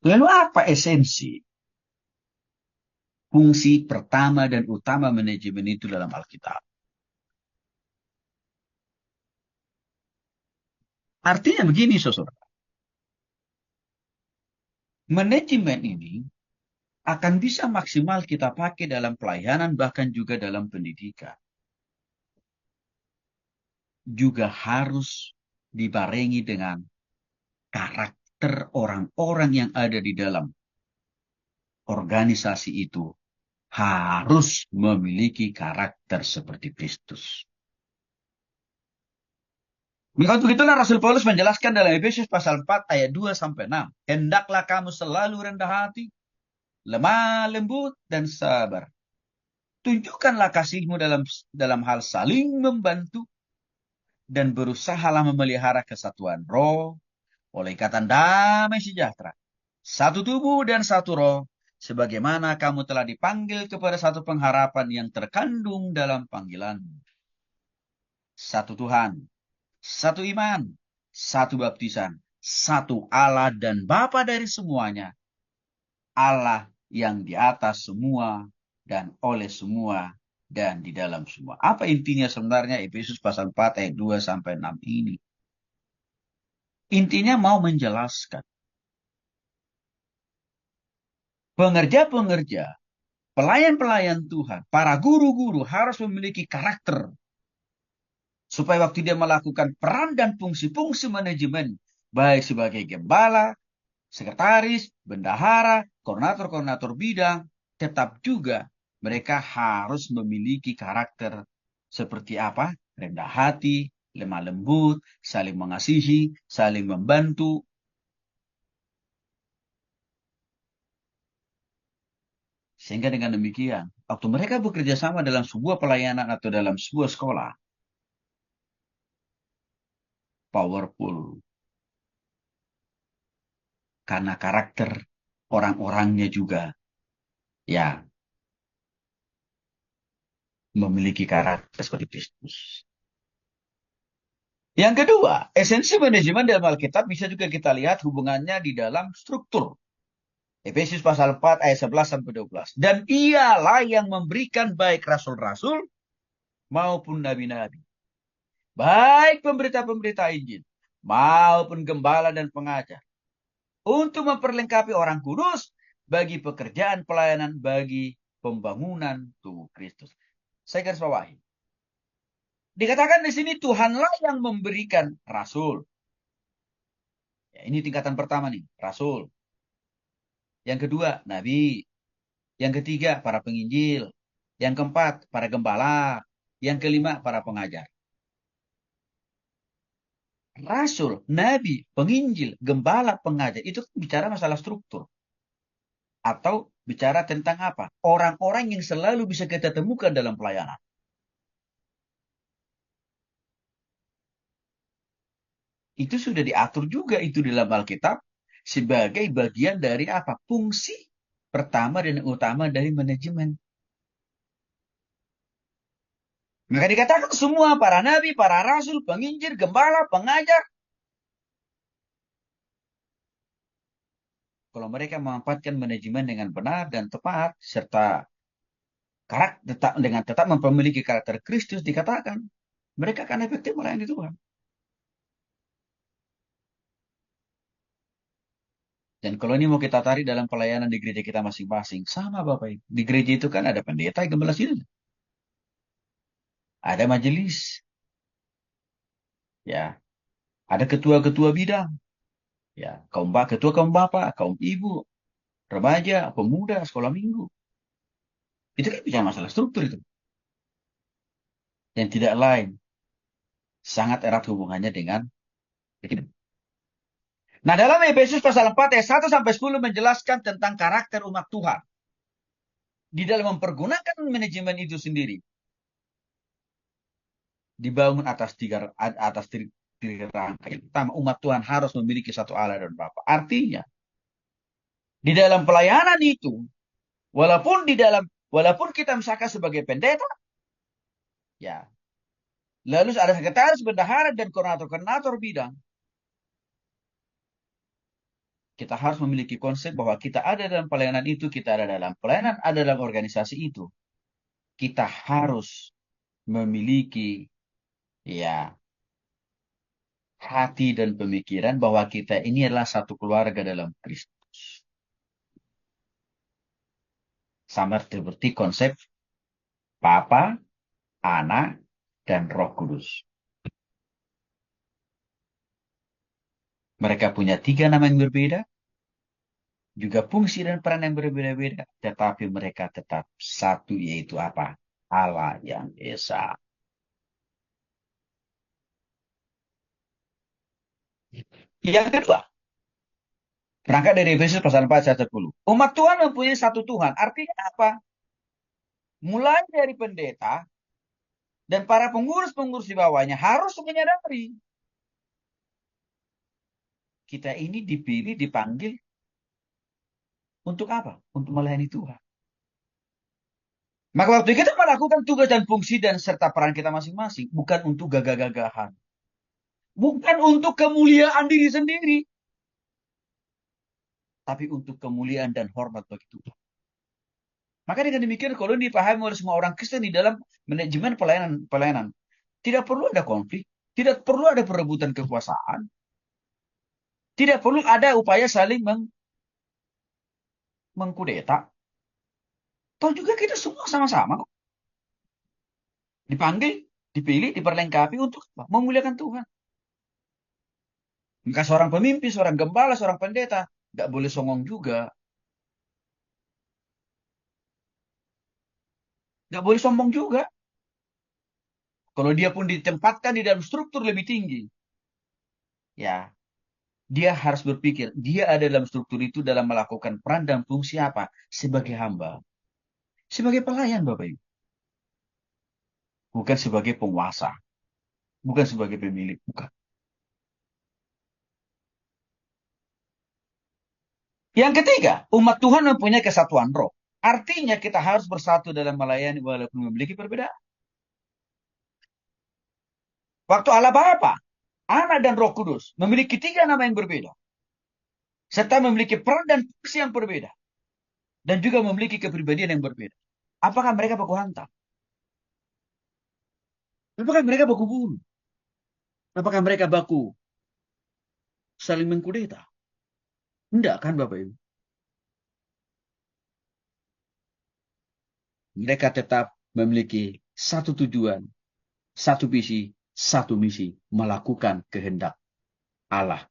Lalu apa esensi, fungsi pertama dan utama manajemen itu dalam Alkitab? Artinya begini, saudara. Manajemen ini akan bisa maksimal kita pakai dalam pelayanan, bahkan juga dalam pendidikan. Juga harus dibarengi dengan karakter orang-orang yang ada di dalam organisasi itu harus memiliki karakter seperti Kristus. Maka begitulah Rasul Paulus menjelaskan dalam Efesus pasal 4 ayat 2 sampai 6. Hendaklah kamu selalu rendah hati, lemah lembut dan sabar. Tunjukkanlah kasihmu dalam hal saling membantu dan berusahalah memelihara kesatuan roh oleh ikatan damai sejahtera. Satu tubuh dan satu roh, sebagaimana kamu telah dipanggil kepada satu pengharapan yang terkandung dalam panggilan. Satu Tuhan, satu iman, satu baptisan, satu Allah dan Bapa dari semuanya. Allah yang di atas semua dan oleh semua dan di dalam semua. Apa intinya sebenarnya Efesus pasal 4 ayat 2 sampai 6 ini? Intinya mau menjelaskan pengerja-pengerja, pelayan-pelayan Tuhan, para guru-guru harus memiliki karakter supaya waktu dia melakukan peran dan fungsi-fungsi manajemen, baik sebagai gembala, sekretaris, bendahara, koordinator-koordinator bidang, tetap juga mereka harus memiliki karakter seperti apa? Rendah hati, lemah lembut, saling mengasihi, saling membantu. Sehingga dengan demikian, waktu mereka bekerja sama dalam sebuah pelayanan atau dalam sebuah sekolah, powerful. Karena karakter orang-orangnya juga, ya, memiliki karakter seperti Kristus. Yang kedua, esensi manajemen dalam Alkitab bisa juga kita lihat hubungannya di dalam struktur. Efesus pasal 4 ayat 11 sampai 12. Dan ialah yang memberikan baik rasul-rasul maupun nabi-nabi. Baik pemberita-pemberita Injil maupun gembala dan pengajar. Untuk memperlengkapi orang kudus bagi pekerjaan pelayanan bagi pembangunan tubuh Kristus. Saya garis bawahi. Dikatakan di sini Tuhanlah yang memberikan rasul. Ya, ini tingkatan pertama nih, rasul. Yang kedua, nabi. Yang ketiga, para penginjil. Yang keempat, para gembala. Yang kelima, para pengajar. Rasul, nabi, penginjil, gembala, pengajar. Itu bicara masalah struktur. Atau bicara tentang apa? Orang-orang yang selalu bisa kita temukan dalam pelayanan. Itu sudah diatur juga itu dalam Alkitab sebagai bagian dari apa? Fungsi pertama dan utama dari manajemen. Maka dikatakan semua para nabi, para rasul, penginjil, gembala, pengajar. Kalau mereka memanfaatkan manajemen dengan benar dan tepat, serta dengan tetap memiliki karakter Kristus, dikatakan mereka akan efektif melayani Tuhan. Dan kalau ini mau kita tarik dalam pelayanan di gereja kita masing-masing, sama Bapak Ibu. Di gereja itu kan ada pendeta, gembala sini, ada majelis, ya, ada ketua-ketua bidang, ya, ketua kaum bapak, kaum ibu, remaja, pemuda, sekolah minggu. Itu kan bicara masalah struktur itu. Yang tidak lain, sangat erat hubungannya dengan hidup. Nah, dalam Efesus pasal 4 ayat 1 sampai 10 menjelaskan tentang karakter umat Tuhan. Di dalam mempergunakan manajemen itu sendiri. Dibangun atas tiga rangka. Yang pertama, umat Tuhan harus memiliki satu Allah dan Bapa. Artinya, di dalam pelayanan itu, walaupun kita misalkan sebagai pendeta, ya, lalu ada sekretaris, bendahara, dan koordinator-koordinator bidang. Kita harus memiliki konsep bahwa kita ada dalam pelayanan itu, kita ada dalam pelayanan, ada dalam organisasi itu. Kita harus memiliki ya hati dan pemikiran bahwa kita ini adalah satu keluarga dalam Kristus. Sama seperti konsep Bapa, Anak, dan Roh Kudus. Mereka punya 3 nama yang berbeda, juga fungsi dan peran yang berbeda-beda, tetapi mereka tetap satu, yaitu apa? Allah yang Esa. Yang kedua, berangkat dari Efesus pasal 4 ayat 10. Umat Tuhan mempunyai satu Tuhan. Artinya apa? Mulai dari pendeta dan para pengurus-pengurus di bawahnya harus menyadari kita ini dipilih, dipanggil untuk apa? Untuk melayani Tuhan. Maka waktu kita melakukan tugas dan fungsi dan serta peran kita masing-masing, bukan untuk gagah-gagahan. Bukan untuk kemuliaan diri sendiri. Tapi untuk kemuliaan dan hormat bagi Tuhan. Maka dengan demikian, kalau dipahami oleh semua orang Kristen di dalam manajemen pelayanan, tidak perlu ada konflik, tidak perlu ada perebutan kekuasaan, tidak perlu ada upaya saling mengkudeta. Toh juga kita semua sama-sama kok. Dipanggil, dipilih, diperlengkapi untuk apa? Memuliakan Tuhan. Maka seorang pemimpin, seorang gembala, seorang pendeta, nggak boleh songong juga. Nggak boleh sombong juga. Kalau dia pun ditempatkan di dalam struktur lebih tinggi, ya dia harus berpikir, dia ada dalam struktur itu dalam melakukan peran dan fungsi apa? Sebagai hamba. Sebagai pelayan, Bapak Ibu. Bukan sebagai penguasa. Bukan sebagai pemilik. Bukan. Yang ketiga, umat Tuhan mempunyai kesatuan roh. Artinya kita harus bersatu dalam melayani walaupun memiliki perbedaan. Waktu Allah Bapa, Anak dan Roh Kudus memiliki 3 nama yang berbeda. Serta memiliki peran dan fungsi yang berbeda. Dan juga memiliki kepribadian yang berbeda. Apakah mereka baku hantam? Apakah mereka baku bunuh? Apakah mereka baku saling mengkudeta? Enggak kan Bapak Ibu? Mereka tetap memiliki satu tujuan, satu visi, satu misi. Melakukan kehendak Allah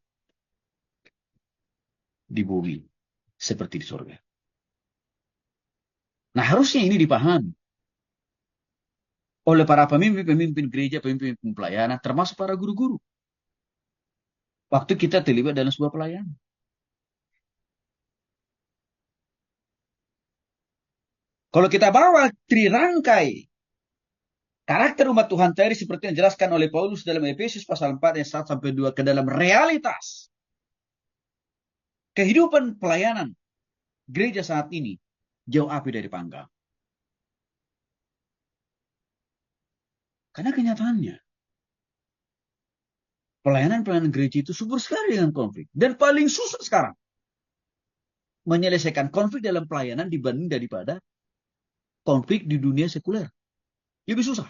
di bumi seperti di surga. Nah harusnya ini dipahami oleh para pemimpin-pemimpin gereja, pemimpin pelayanan, termasuk para guru-guru. Waktu kita terlibat dalam sebuah pelayanan. Kalau kita bawa trirangkai karakter umat Tuhan tadi seperti yang dijelaskan oleh Paulus dalam Efesus pasal 4 ayat 1 sampai 2 ke dalam realitas kehidupan pelayanan gereja saat ini jauh api dari panggang. Karena kenyataannya pelayanan gereja itu subur sekali dengan konflik. Dan paling susah sekarang menyelesaikan konflik dalam pelayanan dibanding daripada konflik di dunia sekuler. Lebih susah.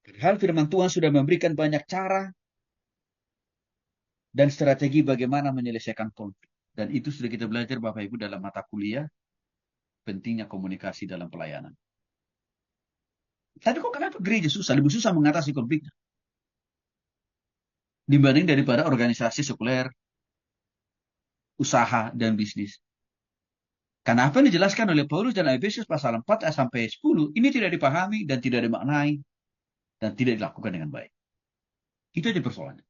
Padahal firman Tuhan sudah memberikan banyak cara dan strategi bagaimana menyelesaikan konflik. Dan itu sudah kita belajar Bapak Ibu dalam mata kuliah pentingnya komunikasi dalam pelayanan. Tapi kok kenapa gereja susah? Lebih susah mengatasi konfliknya dibanding daripada organisasi sekuler, usaha, dan bisnis. Karena apa yang dijelaskan oleh Paulus dan Efesus pasal 4 sampai 10 ini tidak dipahami dan tidak dimaknai dan tidak dilakukan dengan baik. Itu aja persoalannya.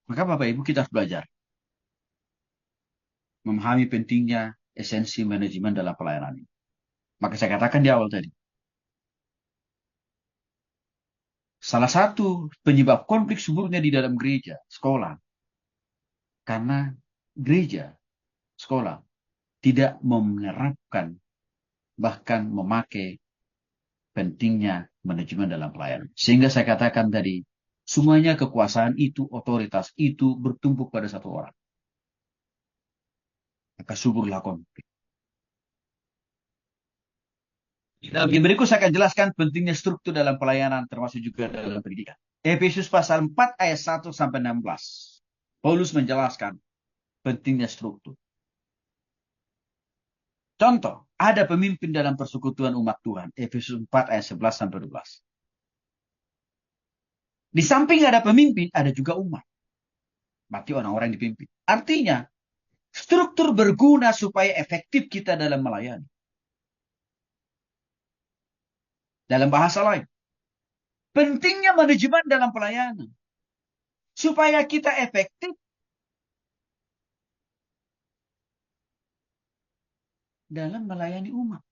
Maka Bapak Ibu kita harus belajar memahami pentingnya esensi manajemen dalam pelayanan ini. Maka saya katakan di awal tadi, salah satu penyebab konflik suburnya di dalam gereja, sekolah, karena gereja, sekolah tidak menerapkan bahkan memakai pentingnya manajemen dalam pelayanan. Sehingga saya katakan tadi, semuanya kekuasaan itu, otoritas itu bertumpuk pada satu orang. Maka syukurlah konflik. Dalam yang berikut saya akan jelaskan pentingnya struktur dalam pelayanan termasuk juga dalam pendidikan. Efesus pasal 4 ayat 1 sampai 16. Paulus menjelaskan pentingnya struktur. Contoh, ada pemimpin dalam persekutuan umat Tuhan. Efesus 4 ayat 11 sampai 12. Di samping ada pemimpin, ada juga umat. Berarti orang-orang yang dipimpin. Artinya, struktur berguna supaya efektif kita dalam melayani. Dalam bahasa lain, pentingnya manajemen dalam pelayanan. Supaya kita efektif dalam melayani umat.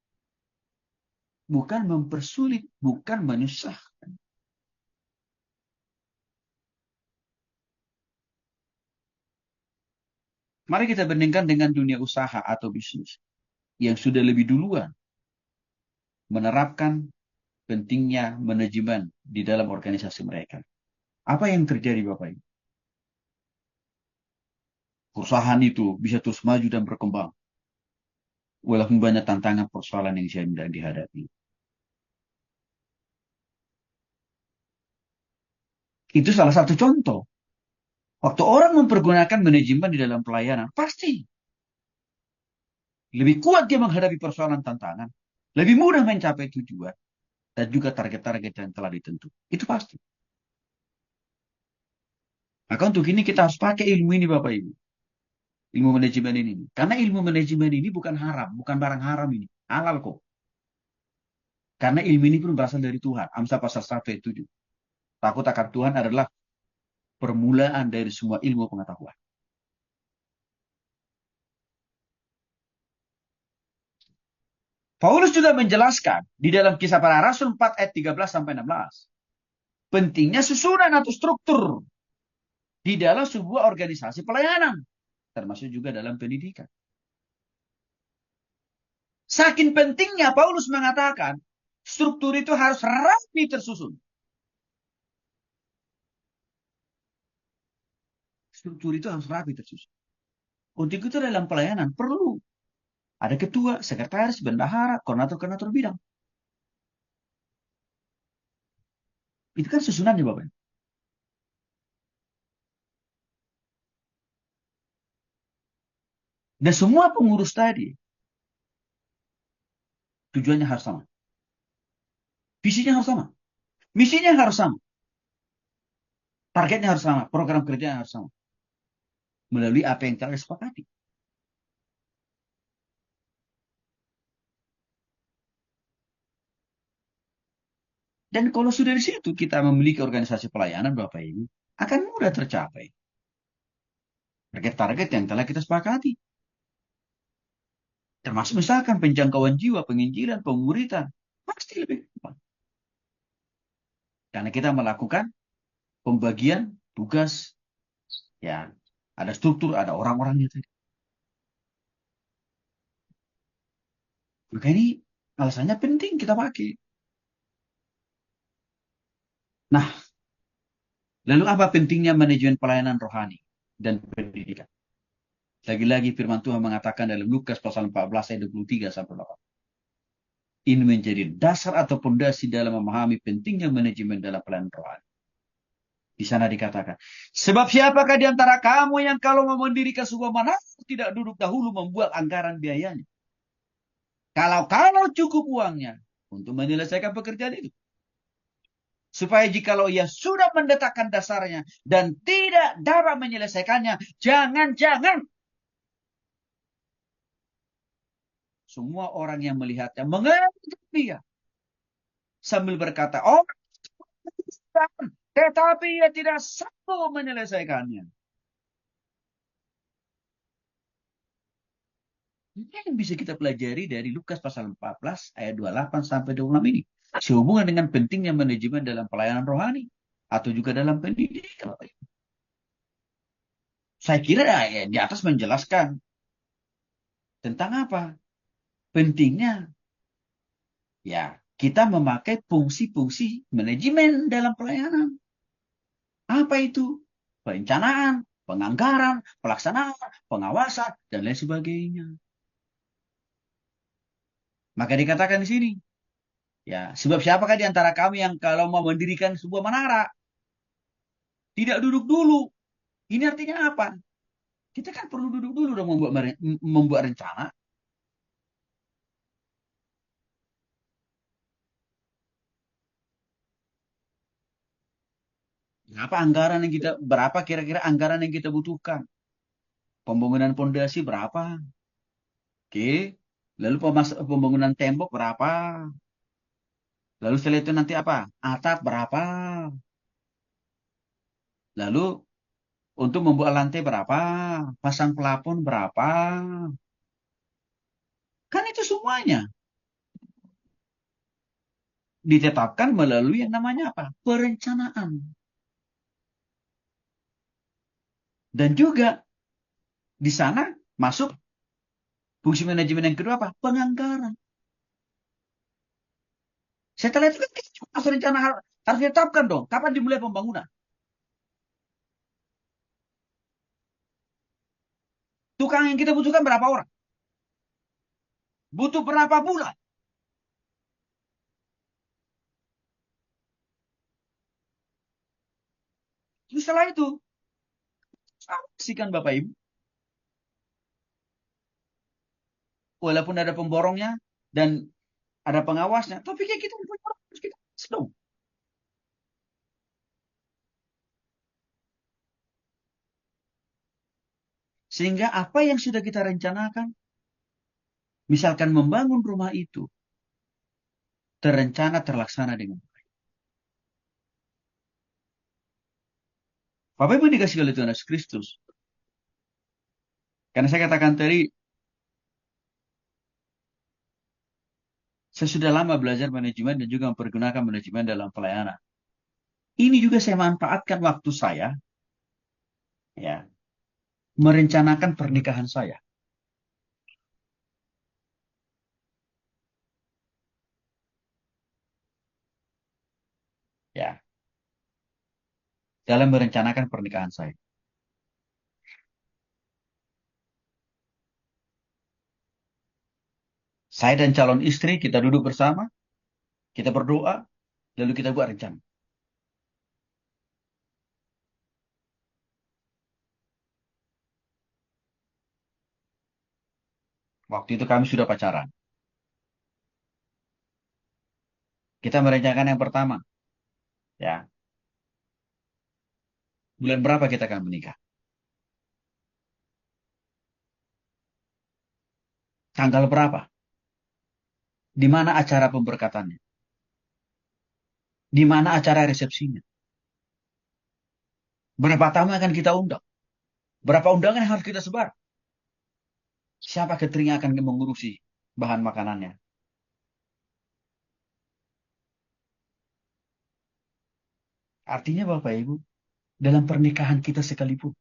Bukan mempersulit, bukan menyusahkan. Mari kita bandingkan dengan dunia usaha atau bisnis yang sudah lebih duluan menerapkan pentingnya manajemen di dalam organisasi mereka. Apa yang terjadi Bapak Ibu? Perusahaan itu bisa terus maju dan berkembang. Walaupun banyak tantangan persoalan yang sedang dihadapi. Itu salah satu contoh. Waktu orang mempergunakan manajemen di dalam pelayanan, pasti lebih kuat dia menghadapi persoalan tantangan. Lebih mudah mencapai tujuan. Dan juga target-target yang telah ditentukan. Itu pasti. Maka untuk ini kita harus pakai ilmu ini Bapak Ibu. Ilmu manajemen ini. Karena ilmu manajemen ini bukan haram. Bukan barang haram ini. Halal kok. Karena ilmu ini pun berasal dari Tuhan. Amsal pasal 1 ayat 7. Takut akan Tuhan adalah permulaan dari semua ilmu pengetahuan. Paulus juga menjelaskan di dalam Kisah Para Rasul 4 ayat 13 sampai 16. Pentingnya susunan atau struktur di dalam sebuah organisasi pelayanan. Termasuk juga dalam pendidikan. Saking pentingnya Paulus mengatakan struktur itu harus rapi tersusun. Struktur itu harus rapi tersusun. Untuk itu dalam pelayanan perlu ada ketua, sekretaris, bendahara, koordinator bidang. Itu kan susunannya Bapak. Dan semua pengurus tadi tujuannya harus sama. Visinya harus sama. Misinya harus sama. Targetnya harus sama. Program kerjanya harus sama. Melalui apa yang telah disepakati. Dan kalau sudah di situ kita memiliki organisasi pelayanan Bapak Ibu, akan mudah tercapai. Target-target yang telah kita sepakati. Termasuk misalkan penjangkauan jiwa, penginjilan, pemuritan. Pasti lebih gampang. Karena kita melakukan pembagian tugas. Ya, ada struktur, ada orang-orangnya tadi. Maka ini alasannya penting kita pakai. Nah, lalu apa pentingnya manajemen pelayanan rohani dan pendidikan? Lagi-lagi firman Tuhan mengatakan dalam Lukas pasal 14 ayat 23 sampai 8. Ini menjadi dasar atau pondasi dalam memahami pentingnya manajemen dalam pelayanan rohani. Di sana dikatakan, sebab siapakah di antara kamu yang kalau mau mendirikan sebuah manasik tidak duduk dahulu membuat anggaran biayanya? Kalau cukup uangnya untuk menyelesaikan pekerjaan itu. Supaya jikalau ia sudah mendetakkan dasarnya dan tidak dapat menyelesaikannya, jangan-jangan semua orang yang melihatnya mengerti dia. Sambil berkata, oh, tetapi ia tidak sanggup menyelesaikannya. Ini yang bisa kita pelajari dari Lukas pasal 14 ayat 28 sampai 26 ini. Sehubungan dengan pentingnya manajemen dalam pelayanan rohani. Atau juga dalam pendidikan. Saya kira ya, di atas menjelaskan tentang apa? Pentingnya ya kita memakai fungsi-fungsi manajemen dalam pelayanan. Apa itu? Perencanaan, penganggaran, pelaksanaan, pengawasan, dan lain sebagainya. Maka dikatakan di sini, ya, sebab siapakah di antara kami yang kalau mau mendirikan sebuah menara, tidak duduk dulu. Ini artinya apa? Kita kan perlu duduk dulu dong membuat rencana. Berapa kira-kira anggaran yang kita butuhkan? Pembangunan pondasi berapa? Oke. Lalu pembangunan tembok berapa? Lalu setelah itu nanti apa? Atap berapa? Lalu untuk membuat lantai berapa? Pasang pelafon berapa? Kan itu semuanya ditetapkan melalui yang namanya apa? Perencanaan. Dan juga di sana masuk fungsi manajemen yang kedua apa? Penganggaran. Setelah itu kan kita harus rencana harus ditetapkan dong. Kapan dimulai pembangunan? Tukang yang kita butuhkan berapa orang? Butuh berapa bulan? Setelah itu, saksikan Bapak Ibu, walaupun ada pemborongnya dan ada pengawasnya, tapi kayak kita punya orang, harus kita dong. Sehingga apa yang sudah kita rencanakan, misalkan membangun rumah itu, terencana, terlaksana dengan baik. Bapak Ibu dikasih oleh Tuhan Yesus Kristus. Karena saya katakan tadi, saya sudah lama belajar manajemen dan juga mempergunakan manajemen dalam pelayanan. Ini juga saya manfaatkan waktu saya, ya, merencanakan pernikahan saya. Ya, dalam merencanakan pernikahan saya. Saya dan calon istri kita duduk bersama, kita berdoa, lalu kita buat rencana. Waktu itu kami sudah pacaran. Kita merencanakan yang pertama, ya, bulan berapa kita akan menikah? Tanggal berapa? Di mana acara pemberkatannya? Di mana acara resepsinya? Berapa tamu yang akan kita undang? Berapa undangan yang harus kita sebar? Siapa catering yang akan mengurusi bahan makanannya? Artinya Bapak Ibu, dalam pernikahan kita sekalipun,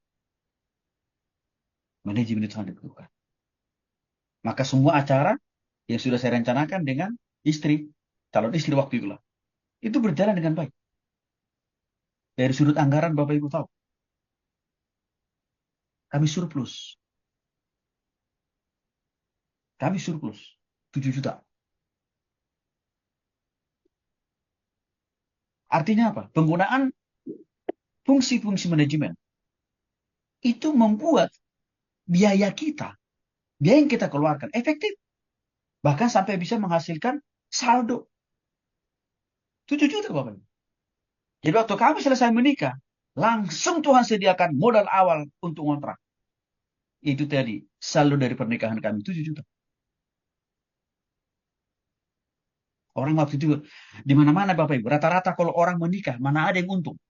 manajemen itu sangat diperlukan. Maka semua acara yang sudah saya rencanakan dengan istri, calon istri waktu itulah, itu berjalan dengan baik. Dari sudut anggaran Bapak Ibu tahu, kami surplus. Kami surplus 7 juta. Artinya apa? Penggunaan fungsi-fungsi manajemen itu membuat biaya kita, biaya yang kita keluarkan efektif. Bahkan sampai bisa menghasilkan saldo 7 juta Bapak. Jadi waktu kami selesai menikah, langsung Tuhan sediakan modal awal untuk kontrak. Itu tadi saldo dari pernikahan kami 7 juta. Orang waktu itu di mana-mana Bapak Ibu, rata-rata kalau orang menikah, mana ada yang untung?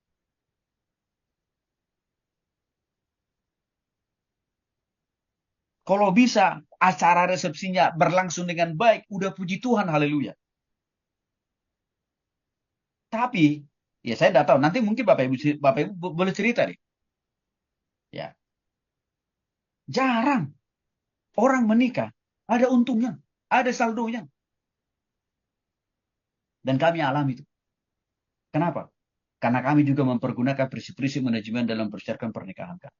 Kalau bisa acara resepsinya berlangsung dengan baik, udah puji Tuhan, haleluya. Tapi ya saya tidak tahu. Nanti mungkin Bapak Ibu boleh cerita deh. Ya, jarang orang menikah ada untungnya, ada saldonya. Dan kami alami itu. Kenapa? Karena kami juga mempergunakan prinsip-prinsip manajemen dalam mempersiapkan pernikahan kami.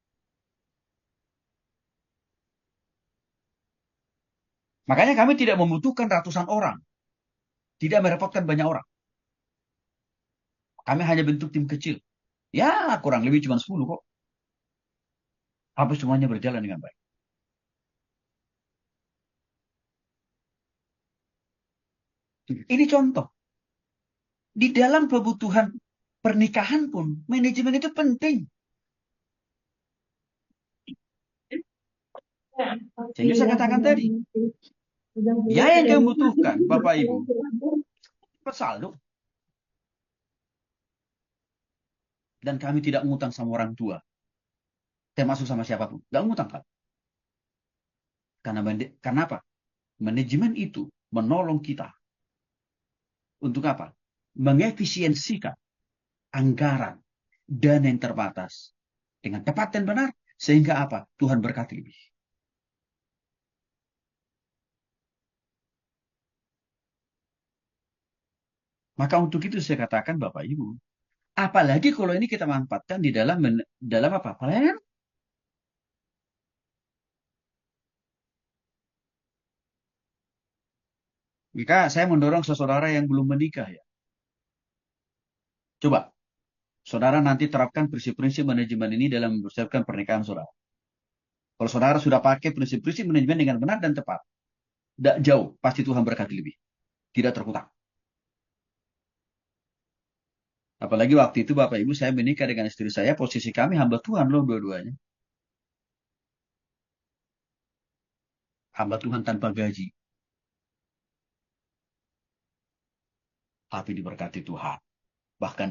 Makanya kami tidak membutuhkan ratusan orang. Tidak merepotkan banyak orang. Kami hanya bentuk tim kecil. Ya, kurang lebih cuma 10 kok. Tapi semuanya berjalan dengan baik. Ini contoh. Di dalam kebutuhan pernikahan pun, manajemen itu penting. Sehingga saya katakan tadi, biaya yang kami butuhkan, Bapak Ibu, cepat saldo. Dan kami tidak ngutang sama orang tua. Termasuk sama siapapun. Tidak ngutang, Pak. Karena apa? Manajemen itu menolong kita. Untuk apa? Mengefisiensikan anggaran dana yang terbatas. Dengan tepat dan benar. Sehingga apa? Tuhan berkati lebih. Maka untuk itu saya katakan Bapak Ibu, apalagi kalau ini kita manfaatkan di dalam apa? Pelayanan. Maka saya mendorong saudara yang belum menikah ya. Coba, saudara nanti terapkan prinsip-prinsip manajemen ini dalam mempersiapkan pernikahan saudara. Kalau saudara sudah pakai prinsip-prinsip manajemen dengan benar dan tepat, tidak jauh, pasti Tuhan berkati lebih. Tidak terkutak. Apalagi waktu itu Bapak Ibu saya menikah dengan istri saya, posisi kami hamba Tuhan loh dua-duanya. Hamba Tuhan tanpa gaji. Tapi diberkati Tuhan. Bahkan